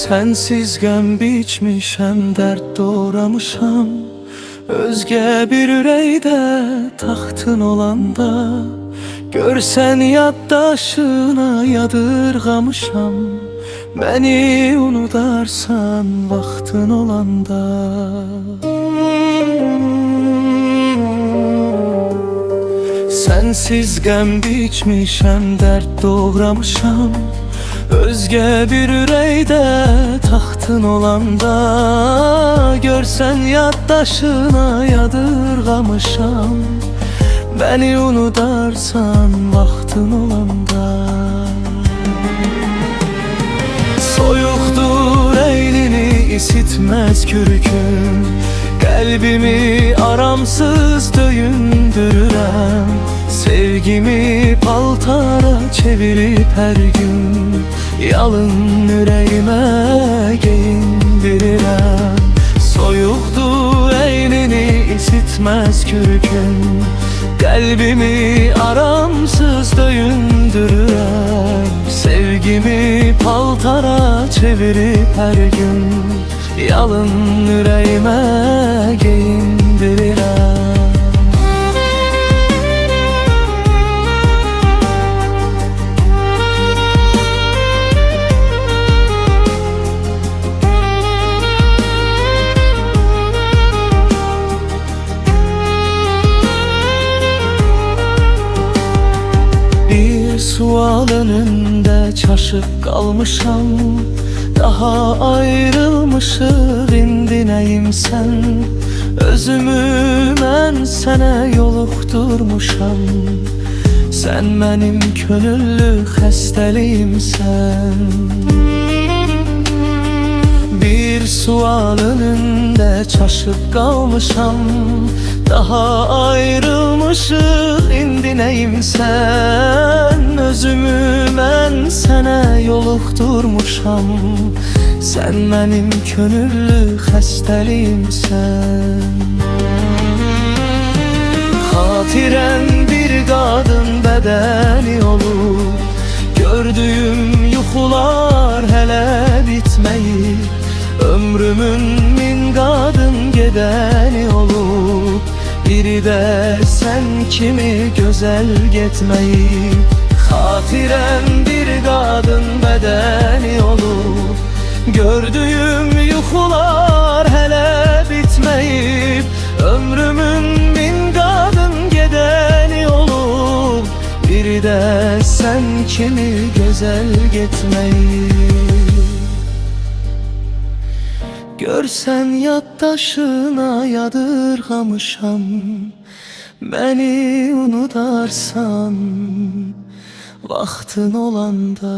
Sensiz gəm biçmişəm, dərd doğramışam. Özgə bir ürəkdə taxtın olanda, görsən yaddaşına yadırğamışam. Məni unudarsan vaxtın olanda. Sensiz qəm biçmişəm, dərd doğramışam. Özgə bir ürəkdə taxtın olanda, görsən yaddaşına yadırğamışam. Məni unudarsan vaxtın olanda. Soyuqdur əynini isitməz kürkün, qəlbimi aramsız döyündürürəm. Sevgimi paltara çevirip her gün, yalın ürəyimə geyindirirəm. Soyuqdur əynini isitməz kürkün, qəlbimi aramsız döyündürürəm. Sevgimi paltara çevirip her gün, yalın ürəyimə geyindirirəm. Sual önündə çaşıb qalmışam. Daha ayrılmışıq, indi nəyim sən? Özümü mən sənə yoluxdurmuşam. Sən mənim könüllü xəstəliyimsən. Bir sual önündə çaşıb qalmışam. Daha ayrılmışıq, indi nəyim sən? Özümü mən sənə yoluxdurmuşam. Sən mənim könüllü xəstəliyimsən. Xatirən bir qadın bədəni olub, gördüyüm yuxular hələ bitməyib. Ömrümün min qadın gedəni olub, biri də sən kimi gözəl getməyib. Xatirəm bir qadın bədəni olub, gördüyüm yuxular hələ bitməyib. Ömrümün min qadın gedəni olub, biri də sən kimi gözəl getməyib. Görsən yaddaşına yadırğamışam. Məni unudarsan vaxtın olanda.